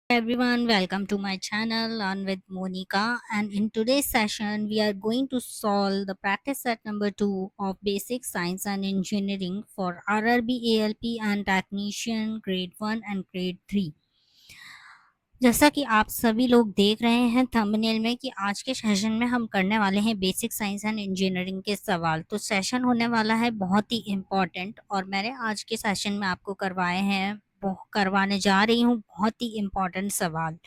Everyone, welcome to my channel on with Monica, and in today's session we are going to solve the practice set number 2 of basic science and engineering for RRB ALP and technician grade 1 and grade 3। जैसा कि आप सभी लोग देख रहे हैं thumbnail में कि आज के सेशन में हम करने वाले हैं बेसिक साइंस एंड इंजीनियरिंग के सवाल। तो सेशन होने वाला है बहुत ही इम्पोर्टेंट और मैंने आज के सेशन में आपको करवाने जा रही हूँ बहुत ही इम्पोर्टेंट सवाल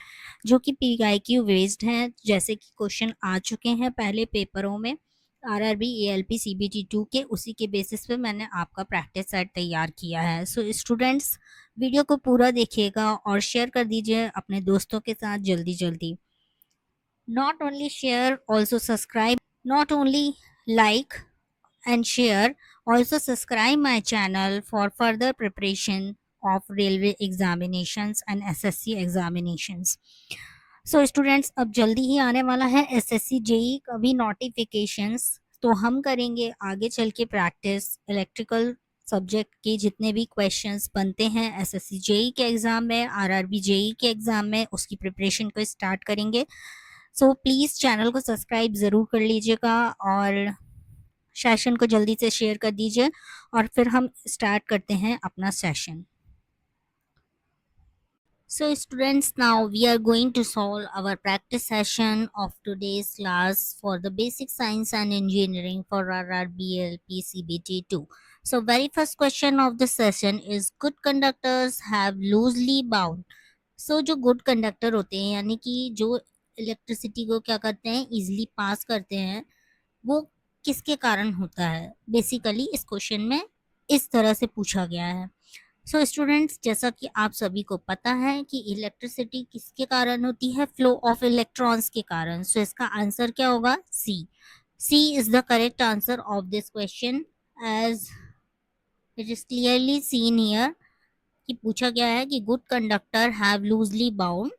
जो कि PIQ बेस्ड हैं, जैसे कि क्वेश्चन आ चुके हैं पहले पेपरों में RRB ALP CBT2 के। उसी के बेसिस पे मैंने आपका प्रैक्टिस सेट तैयार किया है। सो स्टूडेंट्स, वीडियो को पूरा देखिएगा और शेयर कर दीजिए अपने दोस्तों के साथ जल्दी जल्दी। Not only share, also subscribe, not only like and share, also subscribe my channel for further preparation of railway examinations and SSC examinations। So students, अब जल्दी ही आने वाला है SSC JEE का भी नोटिफिकेशंस, तो हम करेंगे आगे चल के प्रैक्टिस इलेक्ट्रिकल सब्जेक्ट के जितने भी क्वेश्चंस बनते हैं SSC JEE के एग्ज़ाम में, RRB JEE के एग्ज़ाम में, उसकी प्रिपरेशन को स्टार्ट करेंगे। सो प्लीज़ चैनल को सब्सक्राइब ज़रूर कर लीजिएगा और सेशन को जल्दी से शेयर कर दीजिए और फिर हम स्टार्ट करते हैं अपना session. So students, now we are going to solve our practice session of today's class for the basic science and engineering for RRBLP CBT2। So very first question of the session is, good conductors have loosely bound। So जो good conductor होते हैं यानी कि जो electricity को क्या करते हैं, इजिली पास करते हैं, वो किसके कारण होता है। बेसिकली इस क्वेश्चन में इस तरह से पूछा गया है। सो स्टूडेंट्स, जैसा कि आप सभी को पता है कि इलेक्ट्रिसिटी किसके कारण होती है, फ्लो ऑफ इलेक्ट्रॉन्स के कारण। सो इसका आंसर क्या होगा, C is the correct answer of this question as it is clearly seen here कि पूछा गया है कि good conductor have loosely bound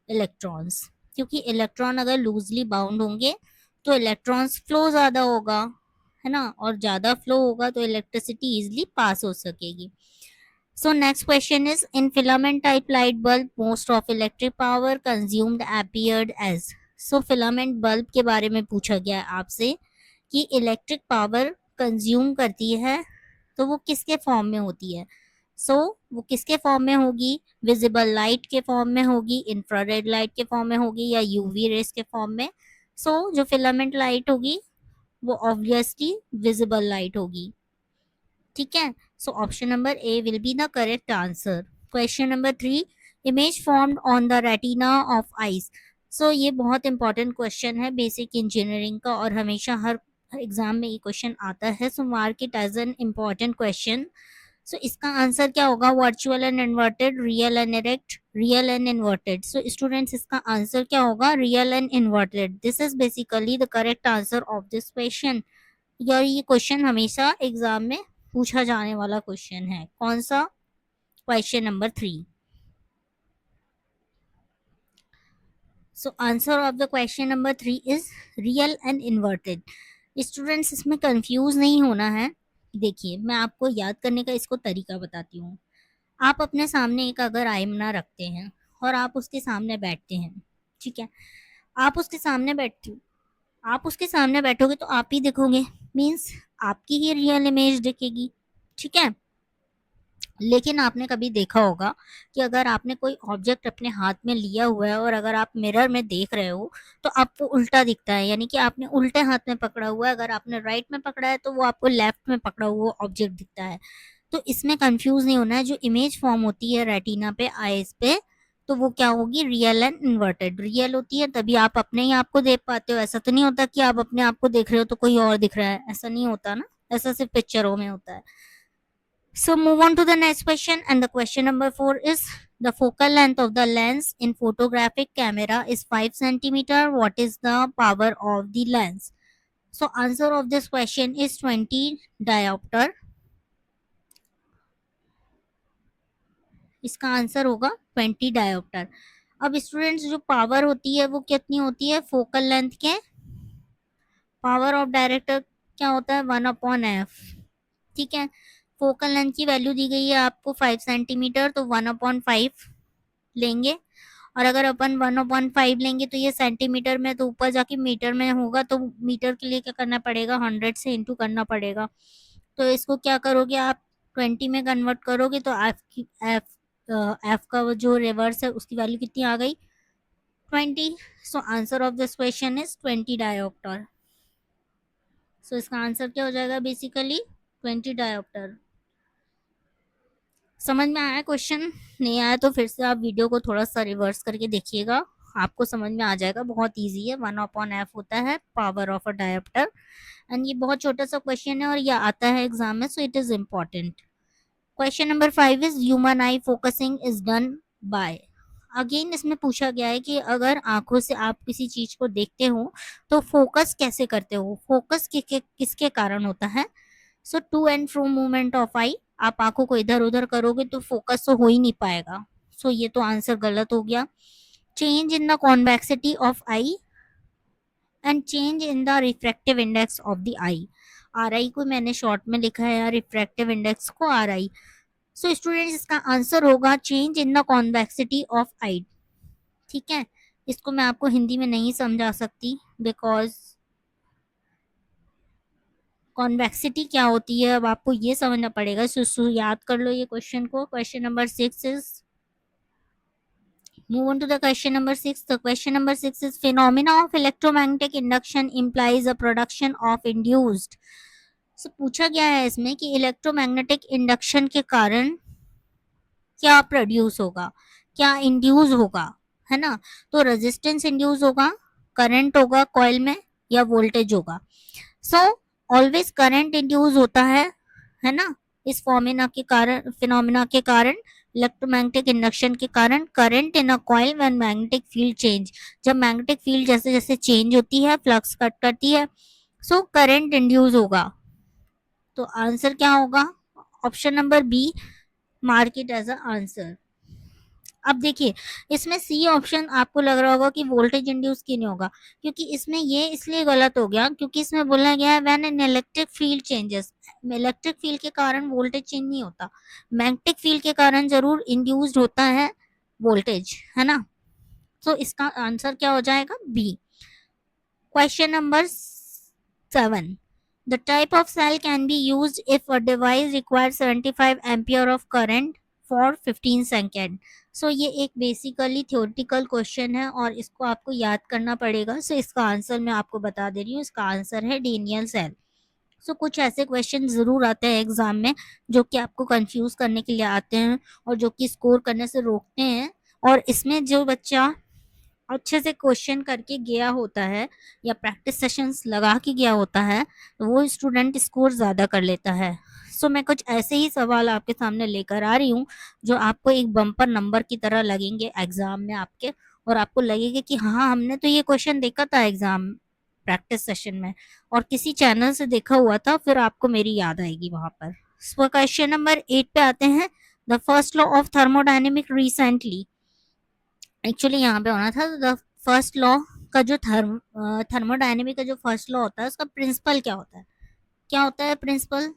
electrons, क्योंकि इलेक्ट्रॉन अगर लूजली बाउंड होंगे तो इलेक्ट्रॉन्स फ्लो ज़्यादा होगा, है ना, और ज़्यादा फ्लो होगा तो इलेक्ट्रिसिटी इजिली पास हो सकेगी। So next question is, in filament type light bulb most of electric power consumed appeared as. So filament bulb के बारे में पूछा गया है आपसे कि इलेक्ट्रिक पावर कंज्यूम करती है तो वो किसके फॉर्म में होती है। वो किसके फॉर्म में होगी, विजिबल लाइट के फॉर्म में होगी, इंफ्रारेड लाइट के फॉर्म में होगी, या यूवी रेस के फॉर्म में। जो फिलामेंट लाइट होगी वो ऑब्वियसली विजिबल लाइट होगी। ठीक है, so option number A will be the correct answer. Question number 3, image formed on the retina of eyes. ये बहुत इंपॉर्टेंट क्वेश्चन है बेसिक इंजीनियरिंग का और हमेशा हर एग्जाम में ये क्वेश्चन आता है। Mark it as an important question. इसका आंसर क्या होगा, virtual and inverted, real and erect, real and inverted. Students, इसका आंसर क्या होगा, real and inverted. This is basically the correct answer of this question. यार ये क्वेश्चन हमेशा exam में पूछा जाने वाला क्वेश्चन है। कौन सा, question number 3। Answer of the question number 3 is real and inverted. Students, इसमें कंफ्यूज नहीं होना है। देखिए, मैं आपको याद करने का इसको तरीका बताती हूँ। आप अपने सामने एक अगर आईना रखते हैं और आप उसके सामने बैठते हैं, ठीक है, आप उसके सामने बैठते आप उसके सामने बैठोगे तो आप ही दिखोगे, मीन्स आपकी ही रियल इमेज दिखेगी। ठीक है, लेकिन आपने कभी देखा होगा कि अगर आपने कोई ऑब्जेक्ट अपने हाथ में लिया हुआ है और अगर आप मिरर में देख रहे हो तो आपको उल्टा दिखता है, यानी कि आपने उल्टे हाथ में पकड़ा हुआ है। अगर आपने राइट में पकड़ा है तो वो आपको लेफ्ट में पकड़ा हुआ ऑब्जेक्ट दिखता है। तो इसमें कंफ्यूज नहीं होना है। जो इमेज फॉर्म होती है रेटिना पे, आईज पे, तो वो क्या होगी, रियल एंड इन्वर्टेड। रियल होती है तभी आप अपने ही आप को देख पाते हो। ऐसा तो नहीं होता कि आप अपने आप को देख रहे हो तो कोई और दिख रहा है, ऐसा नहीं होता ना, ऐसा सिर्फ पिक्चरों में होता है। Move on to the next question, and the question number 4 is, the focal length of the lens in photographic camera is 5 centimeter. What is the power of the lens? Answer of this question is 20 diopter. इसका answer होगा 20 dioptre. अब students, जो power होती है वो कितनी होती है, फोकल लेंथ के पावर ऑफ डायरेक्टर क्या होता है, 1/f। ठीक है, फोकल लेंथ की वैल्यू दी गई है आपको 5 सेंटीमीटर, तो 1/5 लेंगे। और अगर अपन 1/5 लेंगे तो ये सेंटीमीटर में, तो ऊपर जाके मीटर में होगा, तो मीटर के लिए क्या करना पड़ेगा, 100 से इंटू करना पड़ेगा। तो इसको क्या करोगे आप, 20 में कन्वर्ट करोगे तो एफ की एफ का वो जो रिवर्स है उसकी वैल्यू कितनी आ गई, 20। So answer of this question is 20 dioptre. So इसका आंसर क्या हो जाएगा, बेसिकली 20 डायोप्टर। समझ में आया क्वेश्चन? नहीं आया तो फिर से आप वीडियो को थोड़ा सा रिवर्स करके देखिएगा, आपको समझ में आ जाएगा। बहुत इजी है, 1/f होता है power of a dioptre. And ये बहुत छोटा सा क्वेश्चन है और ये आता है एग्जाम में, so it is important. Question number 5 is human I focusing is done by. Again इसमें पूछा गया है कि अगर आंखों से आप किसी चीज को देखते हो तो फोकस कैसे करते हो, फोकस किसके कारण होता है। So to and fro movement of eye, आप आंखों को इधर उधर करोगे तो फोकस तो हो ही नहीं पाएगा। सो ये तो आंसर गलत हो गया। Change in the convexity of eye and change in the refractive index of the eye. R I को मैंने शॉर्ट में लिखा है, रिफ्रैक्टिव इंडेक्स को आर आई। सो स्टूडेंट्स इसका आंसर होगा change in the convexity of eye. ठीक है, इसको मैं आपको हिंदी में नहीं समझा सकती बिकॉज कॉन्वेक्सिटी क्या होती है अब आपको ये समझना पड़ेगा। सो याद कर लो ये क्वेश्चन को। Question number 6 is, move on to the question number 6. The question number 6 is phenomena of electromagnetic induction implies a production of induced। so पूछा गया है इसमें कि इलेक्ट्रोमैग्नेटिक इंडक्शन के कारण क्या प्रोड्यूस होगा, क्या इंड्यूस होगा, है ना। तो रेजिस्टेंस इंड्यूस होगा, करंट होगा कॉइल में, या वोल्टेज होगा। सो ऑलवेज करंट इंड्यूस होता है ना। इस फिनोमिना के कारण, इलेक्ट्रोमैग्नेटिक इंडक्शन के कारण current in a coil when magnetic field change, जब मैग्नेटिक फील्ड जैसे जैसे चेंज होती है, फ्लक्स कट करती है, सो करंट इंड्यूस होगा। तो आंसर क्या होगा, option number B, mark it as a answer. अब देखिए इसमें सी ऑप्शन आपको लग रहा होगा कि वोल्टेज इंड्यूस क्यों नहीं होगा, क्योंकि इसमें ये इसलिए गलत हो गया क्योंकि इसमें बोला गया है when an electric field changes. Electric field के कारण वोल्टेज चेंज नहीं होता, मैग्नेटिक फील्ड के कारण जरूर इंड्यूस्ड होता है वोल्टेज, है ना। तो इसका आंसर क्या हो जाएगा, B. Question number 7, the type of cell can be used if a device requires 75 ampere of current for 15 second. So ये एक बेसिकली थ्योरेटिकल क्वेश्चन है और इसको आपको याद करना पड़ेगा। सो इसका आंसर मैं आपको बता दे रही हूँ, इसका आंसर है डेनियल सेल। सो कुछ ऐसे क्वेश्चन जरूर आते हैं एग्जाम में जो कि आपको कंफ्यूज करने के लिए आते हैं और जो कि स्कोर करने से रोकते हैं। और इसमें जो बच्चा अच्छे से क्वेश्चन करके गया होता है या प्रैक्टिस सेशंस लगा के गया होता है तो वो स्टूडेंट स्कोर ज़्यादा कर लेता है। सो मैं कुछ ऐसे ही सवाल आपके सामने लेकर आ रही हूँ जो आपको एक बम्पर नंबर की तरह लगेंगे एग्जाम में आपके, और आपको लगेगा कि हाँ हमने तो ये क्वेश्चन देखा था एग्जाम प्रैक्टिस सेशन में और किसी चैनल से देखा हुआ था, फिर आपको मेरी याद आएगी वहां पर। सो क्वेश्चन नंबर 8 पे आते हैं। The first law of thermodynamic recently, actually यहाँ पे होना था द फर्स्ट लॉ का जो थर्मोडायनेमिक का जो फर्स्ट लॉ होता है उसका प्रिंसिपल क्या होता है, क्या होता है principle.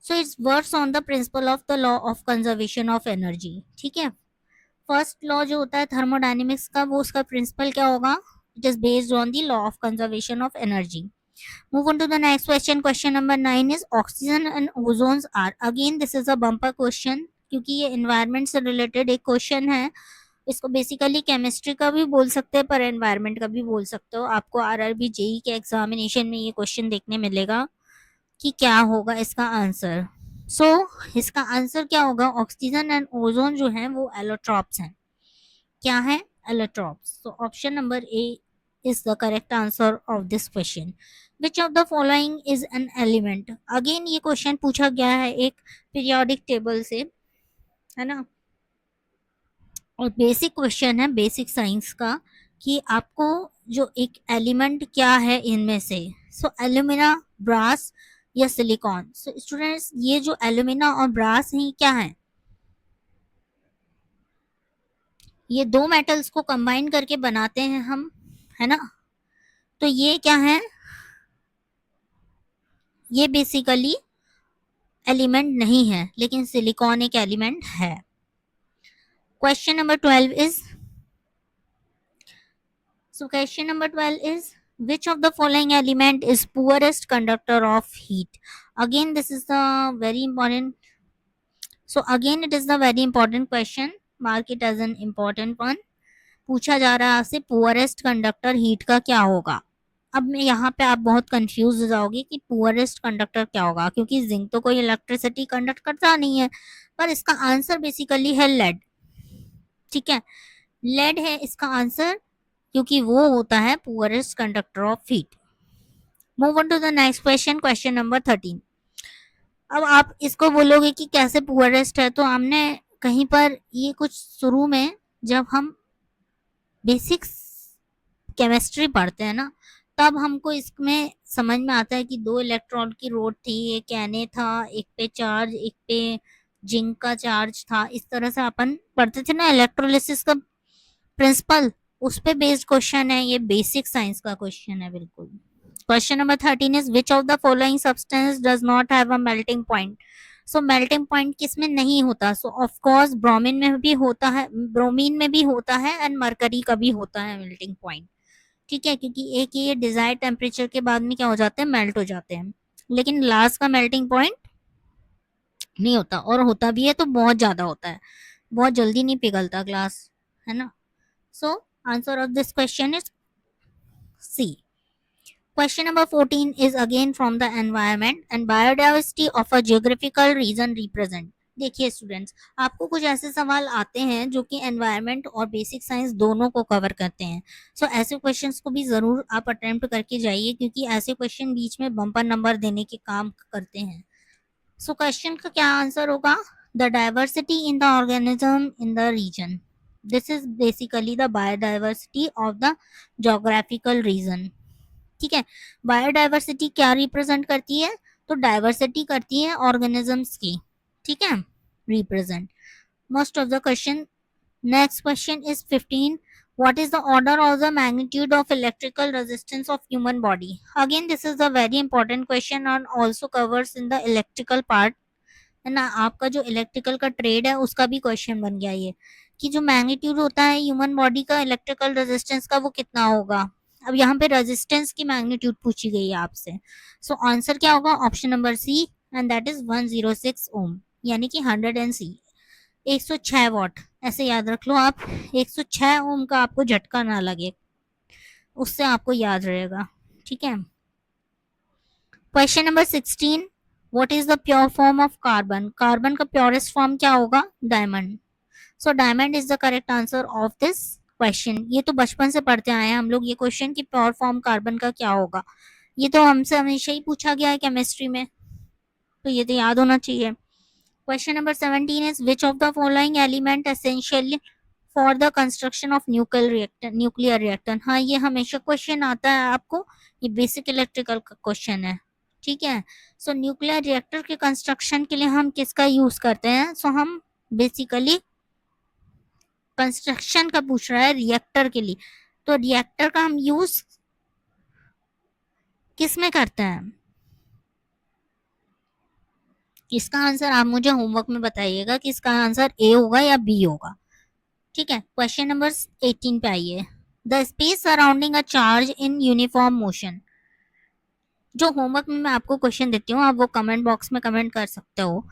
So it's works on the principle of the law of conservation of energy. ठीक है, फर्स्ट लॉ जो होता है थर्मोडायनेमिक्स का वो उसका प्रिंसिपल क्या होगा, it is based on the law of conservation of energy. Move on to the next question. Question number 9 is oxygen and ozones are, again this is a bumper question क्योंकि ये environment से related एक question है। इसको basically chemistry का भी बोल सकते हैं पर एनवायरनमेंट का भी बोल सकते हो। आपको आरआरबी जेई के एग्जामिनेशन में ये क्वेश्चन देखने मिलेगा कि क्या होगा इसका आंसर। सो इसका आंसर क्या होगा, ऑक्सीजन एंड ओजोन जो है वो एलोट्रॉप्स हैं। क्या है, allotropes. So option number A is the correct answer of this question. Which of the following is an element, again ये क्वेश्चन पूछा गया है एक पीरियोडिक टेबल से, है ना। और बेसिक क्वेश्चन है बेसिक साइंस का कि आपको जो एक एलिमेंट क्या है इनमें से। सो एल्यूमिना, ब्रास या सिलिकॉन। सो स्टूडेंट्स ये जो एल्यूमिना और ब्रास है क्या है, ये दो मेटल्स को कंबाइन करके बनाते हैं हम, है ना। तो ये क्या है, ये बेसिकली एलिमेंट नहीं है लेकिन सिलिकॉन एक एलिमेंट है। Question number 12 is, so question number 12 is, which of the following element is poorest conductor of heat? Again, this is the very important. So again, it is the very important question. Mark it as an important one. पूछा जा रहा है आपसे poorest conductor heat का क्या होगा. अब मैं यहाँ पे आप बहुत कंफ्यूज हो जाओगे कि पुअरेस्ट कंडक्टर क्या होगा, क्योंकि जिंक तो कोई इलेक्ट्रिसिटी कंडक्ट करता नहीं है, पर इसका आंसर बेसिकली है लेड. ठीक है, लेड है इसका आंसर, क्योंकि वो होता है poorest conductor of heat. Move on to the next question, question number 13. अब आप इसको बोलोगे कि कैसे पुअरेस्ट है, तो हमने कहीं पर ये कुछ शुरू में जब हम बेसिक्स केमिस्ट्री पढ़ते हैं ना, तब हमको इसमें समझ में आता है कि दो इलेक्ट्रॉन की रोड थी, एक Na था, एक पे चार्ज, एक पे जिंक का चार्ज था. इस तरह से अपन पढ़ते थे ना इलेक्ट्रोलिसिस का प्रिंसिपल, उस पे बेस्ड क्वेश्चन है ये, बेसिक साइंस का क्वेश्चन है बिल्कुल. Question number 13 is, which of the following substance does not have a melting point? So melting point किसमें नहीं होता? सो ऑफ कोर्स ब्रोमीन में भी होता है, ब्रोमीन में भी होता है, एंड मरकरी का भी होता है मेल्टिंग पॉइंट. ठीक है, क्योंकि एक ये डिजायर्ड टेम्परेचर के बाद में क्या हो जाते हैं, मेल्ट हो जाते हैं. लेकिन ग्लास का मेल्टिंग पॉइंट नहीं होता, और होता भी है तो बहुत ज्यादा होता है, बहुत जल्दी नहीं पिघलता ग्लास, है ना. So answer of this question is C. Question number 14 is again from the environment and biodiversity of a geographical region represent. देखिए स्टूडेंट्स, आपको कुछ ऐसे सवाल आते हैं जो कि एनवायरनमेंट और बेसिक साइंस दोनों को कवर करते हैं. सो ऐसे क्वेश्चंस को भी ज़रूर आप अटेम्प्ट करके जाइए, क्योंकि ऐसे क्वेश्चन बीच में बम्पर नंबर देने के काम करते हैं. सो क्वेश्चन का क्या आंसर होगा? The diversity in the organism in the region. This is basically the biodiversity of the geographical region. ठीक है, बायोडाइवर्सिटी क्या रिप्रेजेंट करती है? तो डाइवर्सिटी करती है ऑर्गेनिजम्स की. ठीक है, represent most of the question. Next question is 15. what is the order or the magnitude of electrical resistance of human body? Again, this is a very important question and also covers in the electrical part, है ना. आपका जो electrical का trade है उसका भी question बन गया ये, कि जो मैग्नीट्यूड होता है ह्यूमन बॉडी का इलेक्ट्रिकल रेजिस्टेंस का वो कितना होगा. अब यहाँ पे रेजिस्टेंस की मैग्नीट्यूड पूछी गई है आपसे. सो आंसर क्या होगा? Option number C, and that is 106 ohm, यानी कि 100 एन सी, 106 वॉट. ऐसे याद रख लो आप, 106 ओम का आपको झटका ना लगे, उससे आपको याद रहेगा. ठीक है. Question number 16. What is the pure form of carbon? Carbon का प्योरेस्ट फॉर्म क्या होगा? Diamond. So diamond is the correct answer of this question. ये तो बचपन से पढ़ते आए हैं हम लोग ये क्वेश्चन, कि प्योर फॉर्म कार्बन का क्या होगा. ये तो हमसे हमेशा ही पूछा गया है केमिस्ट्री में, तो ये तो याद होना चाहिए. Question number 17 is, which of the following element essential for the construction of nuclear reactor? हाँ, ये हमेशा क्वेश्चन आता है आपको, ये बेसिक इलेक्ट्रिकल का क्वेश्चन है. ठीक है. सो न्यूक्लियर रिएक्टर के कंस्ट्रक्शन के लिए हम किसका यूज करते हैं? सो हम बेसिकली कंस्ट्रक्शन का पूछ रहा है रिएक्टर के लिए, तो रिएक्टर का हम यूज किस में करते हैं? इसका आंसर आप मुझे होमवर्क में बताइएगा कि इसका आंसर ए होगा या बी होगा. ठीक है. क्वेश्चन नंबर 18 पे आइए. The space surrounding a charge in uniform motion. जो होमवर्क में मैं आपको क्वेश्चन देती हूँ, आप वो कमेंट बॉक्स में कमेंट कर सकते हो,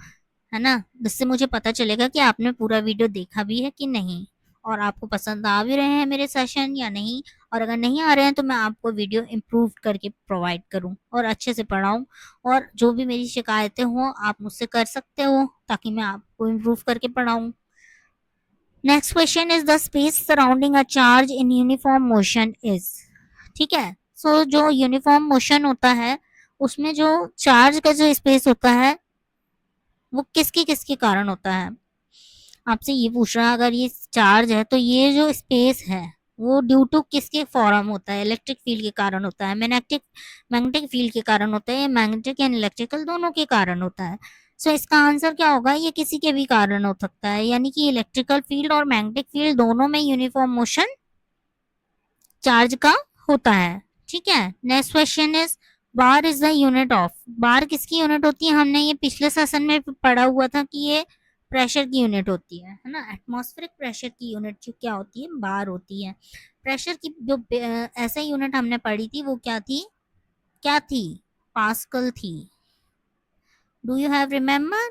है ना. जिससे मुझे पता चलेगा कि आपने पूरा वीडियो देखा भी है कि नहीं, और आपको पसंद आ भी रहे हैं मेरे सेशन या नहीं. और अगर नहीं आ रहे हैं तो मैं आपको वीडियो इम्प्रूव करके प्रोवाइड करूं और अच्छे से पढ़ाऊं. और जो भी मेरी शिकायतें हों आप मुझसे कर सकते हो, ताकि मैं आपको इम्प्रूव करके पढ़ाऊं. Next question is, the space surrounding a charge in uniform motion is. ठीक है. सो जो यूनिफॉर्म मोशन होता है उसमें जो चार्ज का जो स्पेस होता है वो किसके किसके कारण होता है? आपसे ये पूछ रहा है, अगर ये चार्ज है तो ये जो स्पेस है वो ड्यू टू किसके फॉर्म होता है? इलेक्ट्रिक फील्ड के कारण होता है, मैग्नेटिक मैग्नेटिक फील्ड के कारण होता है, मैग्नेटिक एंड इलेक्ट्रिकल दोनों के कारण होता है. सो इसका आंसर क्या होगा? ये किसी के भी कारण हो सकता है, यानी कि इलेक्ट्रिकल फील्ड और मैग्नेटिक फील्ड दोनों में यूनिफॉर्म मोशन चार्ज का होता है. ठीक है. Next question is, bar is the unit of. Bar किसकी यूनिट होती है? हमने ये पिछले सेशन में पढ़ा हुआ था कि ये प्रेशर की यूनिट होती है ना। एटमॉस्फेरिक प्रेशर की यूनिट जो क्या होती है, बार होती है। प्रेशर की जो ऐसा यूनिट हमने पढ़ी थी वो क्या थी, पास्कल थी। Do you have remember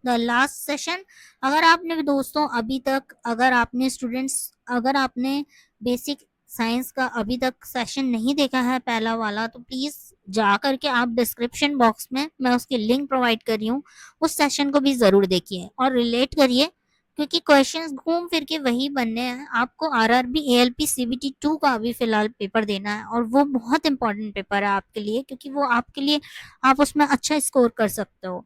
the last session? अगर आपने दोस्तों अभी तक, अगर आपने स्टूडेंट्स, अगर आपने बेसिक साइंस का अभी तक सेशन नहीं देखा है पहला वाला, तो प्लीज जा करके आप डिस्क्रिप्शन बॉक्स में मैं उसकी लिंक प्रोवाइड कर रही हूँ, उस सेशन को भी जरूर देखिए और रिलेट करिए, क्योंकि क्वेश्चंस घूम फिर के वही बनने हैं। आपको आरआरबी एएलपी सीबीटी 2 का अभी फिलहाल पेपर देना है और वो बहुत इंपॉर्टेंट पेपर है आपके लिए, क्योंकि वो आपके लिए, आप उसमें अच्छा स्कोर कर सकते हो,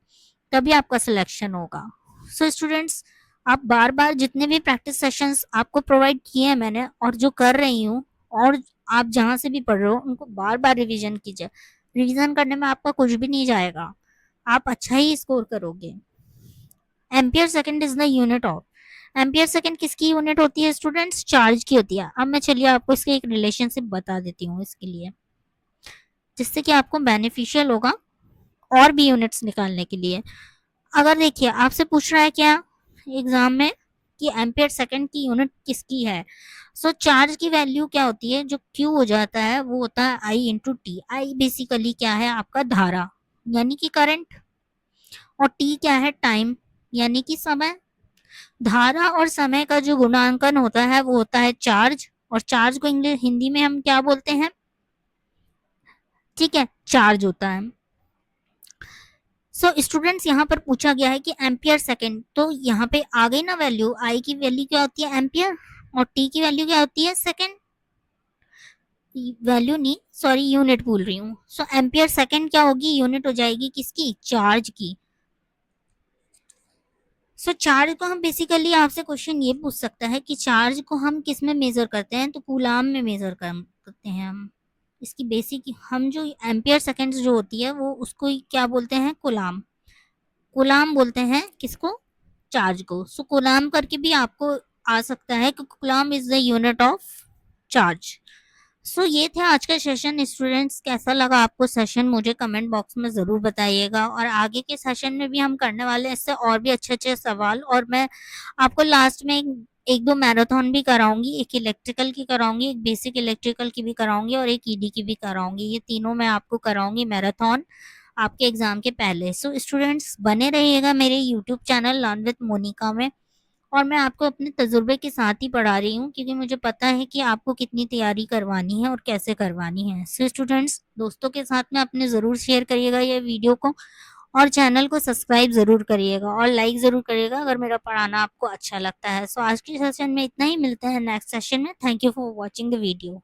तभी आपका सिलेक्शन होगा। सो स्टूडेंट्स, आप बार बार जितने भी प्रैक्टिस सेशंस आपको प्रोवाइड किए हैं मैंने और जो कर रही हूँ, और आप जहाँ से भी पढ़ रहे हो उनको बार बार रिवीजन कीजिए। रिवीजन करने में आपका कुछ भी नहीं जाएगा, आप अच्छा ही स्कोर करोगे। Ampere second is the unit of, ampere second किसकी यूनिट होती है स्टूडेंट्स? चार्ज की होती है। अब मैं चलिए आपको इसके एक रिलेशनशिप बता देती हूँ इसके लिए, जिससे कि आपको बेनिफिशियल होगा और भी यूनिट्स निकालने के लिए। अगर देखिए आपसे पूछ रहा है क्या एग्जाम में कि एम्पियर सेकंड की यूनिट किसकी है, सो चार्ज की वैल्यू क्या होती है, जो क्यू हो जाता है वो होता है आई इंटू टी। आई बेसिकली क्या है, आपका धारा यानी कि करंट, और टी क्या है, टाइम यानी कि समय। धारा और समय का जो गुणांकन होता है वो होता है चार्ज, और चार्ज को इंग्लिश हिंदी में हम क्या बोलते हैं, ठीक है, चार्ज होता है। सो स्टूडेंट्स यहाँ पर पूछा गया है कि एम्पियर सेकंड, तो यहाँ पे आ गई ना वैल्यू, आई की वैल्यू क्या होती है, एम्पियर, और टी की वैल्यू क्या होती है, सेकंड। वैल्यू नहीं, सॉरी यूनिट भूल रही हूँ। सो एम्पियर सेकंड क्या होगी, यूनिट हो जाएगी किसकी, चार्ज की। सो चार्ज को हम बेसिकली, आपसे क्वेश्चन ये पूछ सकता है कि चार्ज को हम किस में मेजर करते हैं, तो कूलाम में मेजर करते हैं हम। इसकी बेसिक हम जो एम्पियर सेकंड्स जो होती है वो उसको क्या बोलते हैं, कूलाम। गुलाम बोलते हैं किसको, चार्ज को। सो गुलाम करके भी आपको आ सकता है कि coulomb is the unit of charge. So ये थे आज का सेशन स्टूडेंट्स, कैसा लगा आपको सेशन मुझे कमेंट बॉक्स में ज़रूर बताइएगा, और आगे के सेशन में भी हम करने वाले हैं इससे और भी अच्छे अच्छे सवाल, और मैं आपको लास्ट में एक दो मैराथन भी कराऊंगी, एक इलेक्ट्रिकल की कराऊंगी, एक बेसिक इलेक्ट्रिकल की भी कराऊंगी, और एक ईडी की भी कराऊंगी। ये तीनों मैं आपको कराऊंगी मैराथन आपके एग्जाम के पहले। सो स्टूडेंट्स बने रहिएगा मेरे YouTube channel learn with Monica में, और मैं आपको अपने तजुर्बे के साथ ही पढ़ा रही हूँ, क्योंकि मुझे पता है कि आपको कितनी तैयारी करवानी है और कैसे करवानी है। सो स्टूडेंट्स, दोस्तों के साथ में अपने ज़रूर शेयर करिएगा ये वीडियो को, और चैनल को सब्सक्राइब ज़रूर करिएगा और लाइक ज़रूर करिएगा अगर मेरा पढ़ाना आपको अच्छा लगता है। सो आज के सेशन में इतना ही, मिलते हैं नेक्स्ट सेशन में। Thank you for watching the video.